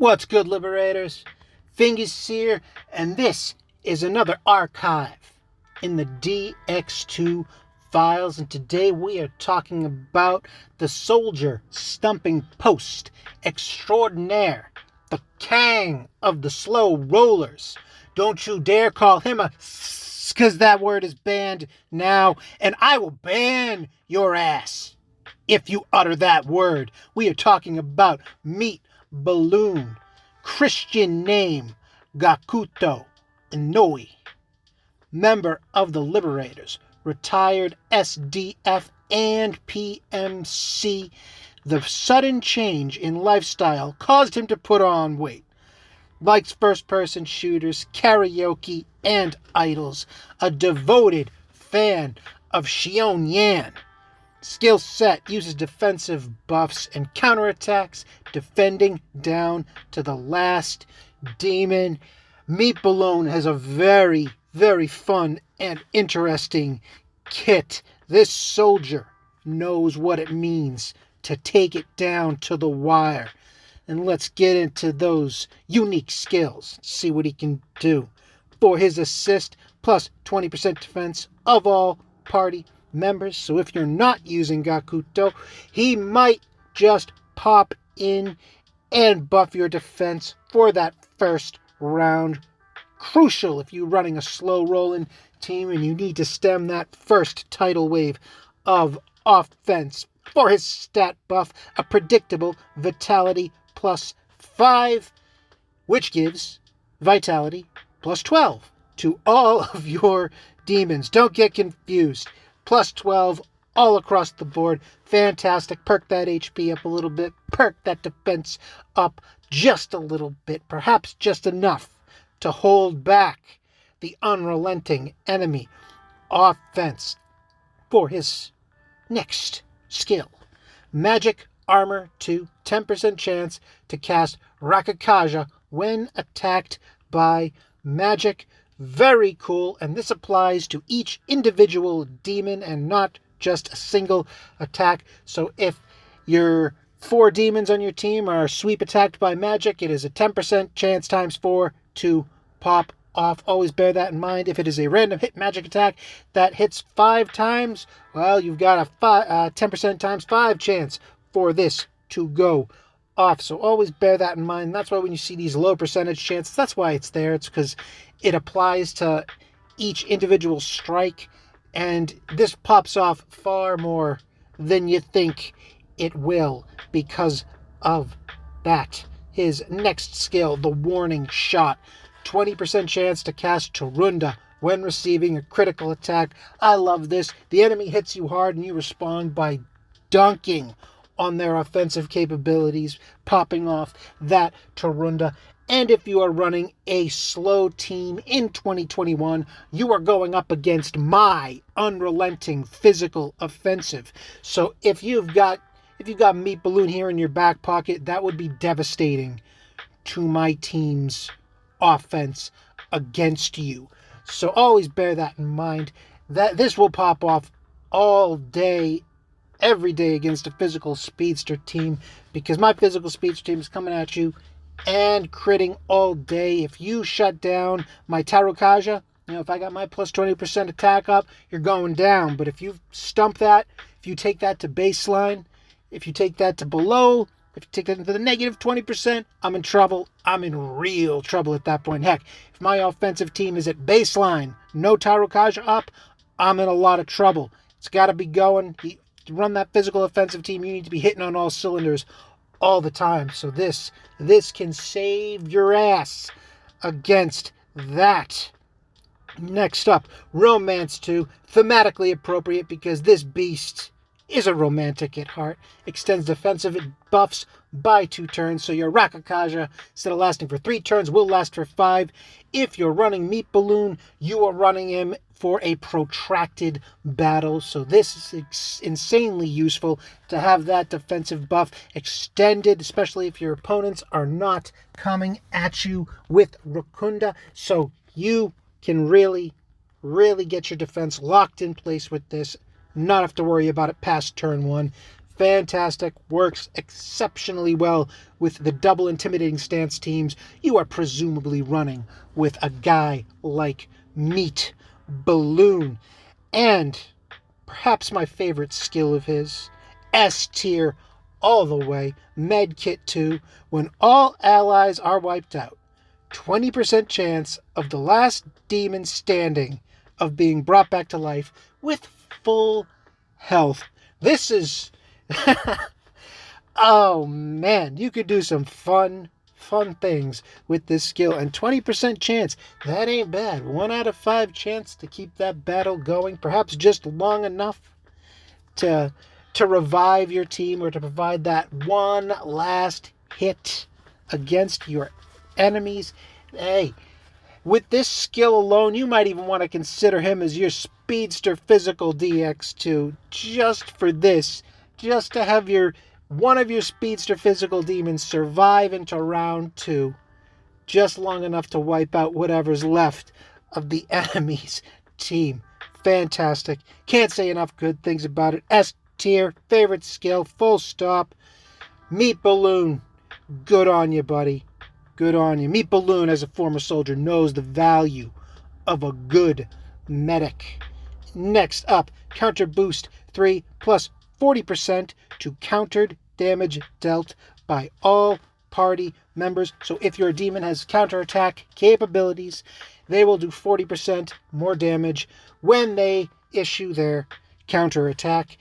What's good, Liberators? Fingers here, and this is another archive in the Dx2 Files, and today we are talking about the soldier stumping post extraordinaire, the Kang of the slow rollers. Don't you dare call him a because that word is banned now, and I will ban your ass if you utter that word. We are talking about Meat Balloon, Christian name Gakuto Inouye, member of the Liberators, retired SDF and PMC. The sudden change in lifestyle caused him to put on weight. Likes first-person shooters, karaoke, and idols. A devoted fan of Xiaoyan. Skill set uses defensive buffs and counterattacks, defending down to the last demon. Meat Balloon has a very, very fun and interesting kit. This soldier knows what it means to take it down to the wire. And let's get into those unique skills, see what he can do. For his assist, plus 20% defense of all party members. So if you're not using Gakuto, he might just pop in and buff your defense for that first round. Crucial if you're running a slow rolling team and you need to stem that first tidal wave of offense. For his stat buff, a predictable vitality plus 5, which gives vitality plus 12 to all of your demons. Don't get confused. Plus 12 all across the board. Fantastic. Perk that HP up a little bit. Perk that defense up just a little bit. Perhaps just enough to hold back the unrelenting enemy offense. For his next skill, Magic Armor 2, 10% chance to cast Rakakaja when attacked by magic. Very cool, and this applies to each individual demon and not just a single attack. So if your 4 demons on your team are sweep attacked by magic, it is a 10% chance times 4 to pop off. Always bear that in mind. If it is a random hit magic attack that hits 5 times, well, you've got a 10% times 5 chance for this to go off. So always bear that in mind. That's why when you see these low percentage chances, that's why it's there. It's because it applies to each individual strike, and this pops off far more than you think it will because of that. His next skill, the Warning Shot. 20% chance to cast Tarunda when receiving a critical attack. I love this. The enemy hits you hard and you respond by dunking on their offensive capabilities, popping off that Tarunda. And if you are running a slow team in 2021, you are going up against my unrelenting physical offensive. So if you've got Meat Balloon here in your back pocket, that would be devastating to my team's offense against you. So always bear that in mind. That this will pop off all day, every day against a physical speedster team, because my physical speedster team is coming at you and critting all day. If you shut down my Tarukaja, if I got my plus 20% attack up, you're going down. But if you stump that, if you take that to baseline, if you take that to below, if you take that into the negative 20%, I'm in trouble. I'm in real trouble at that point. Heck, if my offensive team is at baseline, no Tarukaja up, I'm in a lot of trouble. It's got to be going. To run that physical offensive team, you need to be hitting on all cylinders all the time. So this can save your ass against that. Next up, Romance 2, thematically appropriate because this beast is a romantic at heart. Extends defensive buffs by 2 turns, so your Rakakaja, instead of lasting for 3 turns, will last for 5. If you're running Meat Balloon, you are running him for a protracted battle, so this is insanely useful to have that defensive buff extended, especially if your opponents are not coming at you with Rakunda, so you can really get your defense locked in place with this, not have to worry about it past turn 1. Fantastic, works exceptionally well with the double intimidating stance teams you are presumably running with a guy like Meat Balloon. And perhaps my favorite skill of his, S tier all the way, Medkit 2, when all allies are wiped out. 20% chance of the last demon standing of being brought back to life with full health. This is... oh man, you could do some fun things with this skill. And 20% chance, that ain't bad. 1 out of 5 chance to keep that battle going, perhaps just long enough to revive your team or to provide that one last hit against your enemies. Hey, with this skill alone, you might even want to consider him as your speedster physical DX2 just for this, just to have one of your speedster physical demons survive into round 2, just long enough to wipe out whatever's left of the enemy's team. Fantastic. Can't say enough good things about it. S tier, favorite skill, full stop. Meat Balloon, good on you, buddy. Good on you. Meat Balloon, as a former soldier, knows the value of a good medic. Next up, Counter Boost 3 plus 40% to countered damage dealt by all party members. So if your demon has counterattack capabilities, they will do 40% more damage when they issue their counterattack.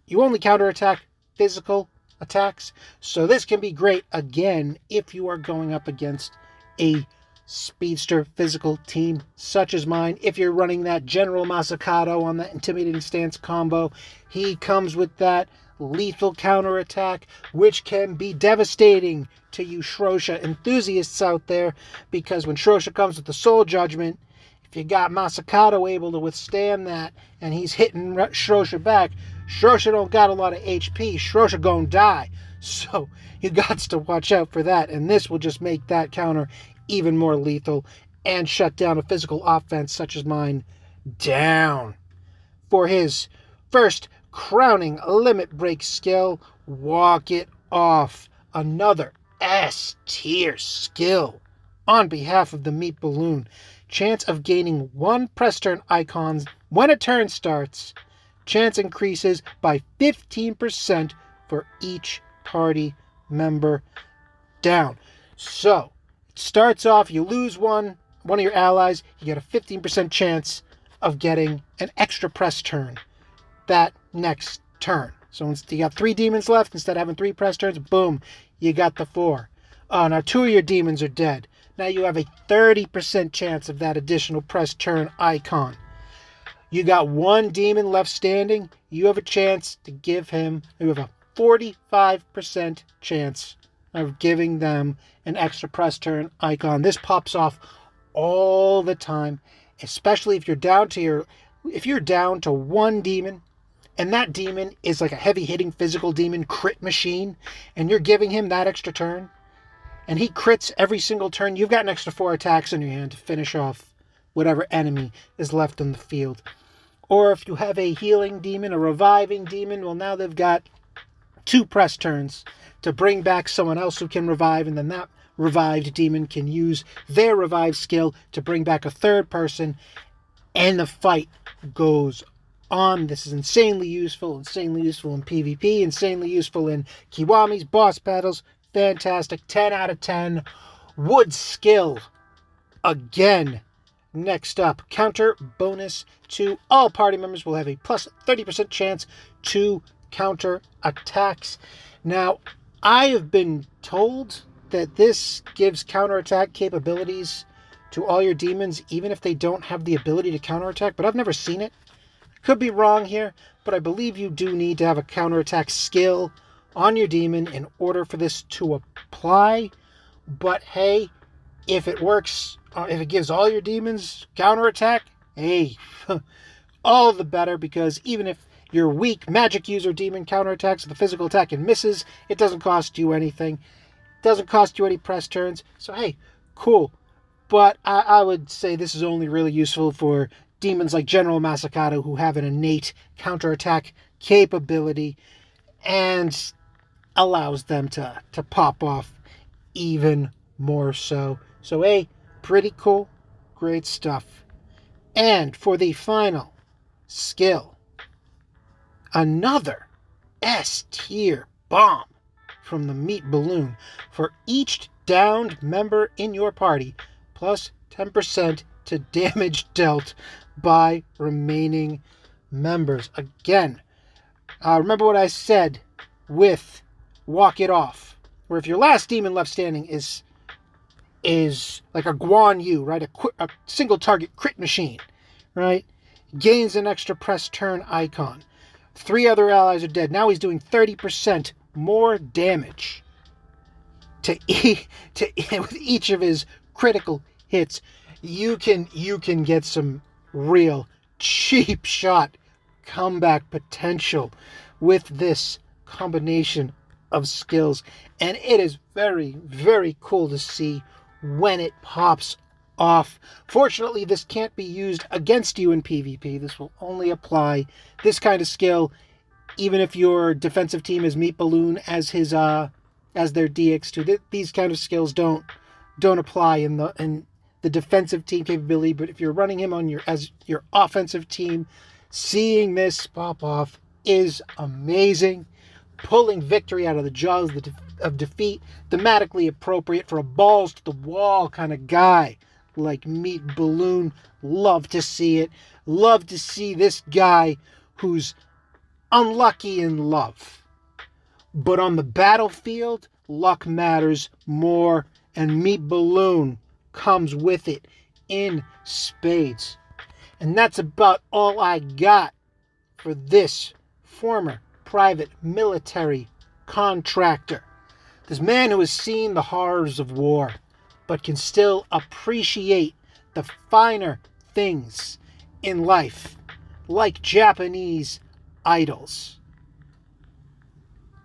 You only counterattack physical attacks, so this can be great again if you are going up against a speedster physical team such as mine. If you're running that General Masakato on that intimidating stance combo, he comes with that lethal counterattack, which can be devastating to you Shrosha enthusiasts out there, because when Shrosha comes with the Soul Judgment, if you got Masakato able to withstand that and he's hitting Shrosha back, Shrosha don't got a lot of HP. Shrosha gonna die. So you got to watch out for that. And this will just make that counter even more lethal and shut down a physical offense such as mine down. For his first crowning limit break skill, Walk It Off. Another S tier skill on behalf of the Meat Balloon. Chance of gaining 1 press turn icons when a turn starts. Chance increases by 15% for each party member down. So, it starts off, you lose one of your allies, you get a 15% chance of getting an extra press turn that next turn. So you got 3 demons left, instead of having 3 press turns, boom, you got the 4. Oh, now 2 of your demons are dead. Now you have a 30% chance of that additional press turn icon. You got 1 demon left standing, you have a chance to give him, you have a 45% chance of giving them an extra press turn icon. This pops off all the time, especially if you're down to 1 demon, and that demon is like a heavy hitting physical demon crit machine, and you're giving him that extra turn, and he crits every single turn, you've got an extra 4 attacks in your hand to finish off whatever enemy is left on the field. Or if you have a healing demon, a reviving demon, well, now they've got 2 press turns to bring back someone else who can revive, and then that revived demon can use their revive skill to bring back a 3rd person, and the fight goes on. This is insanely useful in PvP, insanely useful in Kiwami's boss battles. Fantastic. 10 out of 10. Wood skill. Again. Next up, counter bonus to all party members will have a plus 30% chance to counter attacks. Now, I have been told that this gives counterattack capabilities to all your demons, even if they don't have the ability to counterattack, but I've never seen it. Could be wrong here, but I believe you do need to have a counterattack skill on your demon in order for this to apply. But hey, if it works, if it gives all your demons counterattack, hey, all the better, because even if your weak magic user demon counterattacks with a physical attack and misses, it doesn't cost you anything. It doesn't cost you any press turns. So hey, cool. But I would say this is only really useful for demons like General Masakato, who have an innate counterattack capability. and allows them to pop off even more so. So, pretty cool, great stuff. And for the final skill, another S tier bomb from the meat balloon. For each downed member in your party, plus 10% to damage dealt by remaining members. Again, remember what I said with Walk It Off, where if your last demon left standing is like a Guan Yu, right? A single target crit machine, right? Gains an extra press turn icon. 3 other allies are dead. Now he's doing 30% more damage with each of his critical hits. You can get some real cheap shot comeback potential with this combination of skills, and it is very, very cool to see when it pops off. Fortunately, this can't be used against you in PvP. This will only apply this kind of skill even if your defensive team is Meat Balloon as his as their Dx2. These kind of skills don't apply in the defensive team capability, but if you're running him on as your offensive team, seeing this pop off is amazing. Pulling victory out of the jaws of defeat, thematically appropriate for a balls to the wall kind of guy like Meat Balloon. Love to see it. Love to see this guy who's unlucky in love, but on the battlefield, luck matters more, and Meat Balloon comes with it in spades. And that's about all I got for this former private military contractor. This man who has seen the horrors of war, but can still appreciate the finer things in life, like Japanese idols.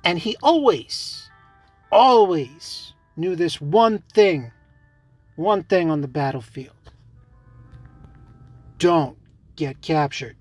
And he always knew this one thing on the battlefield. Don't get captured.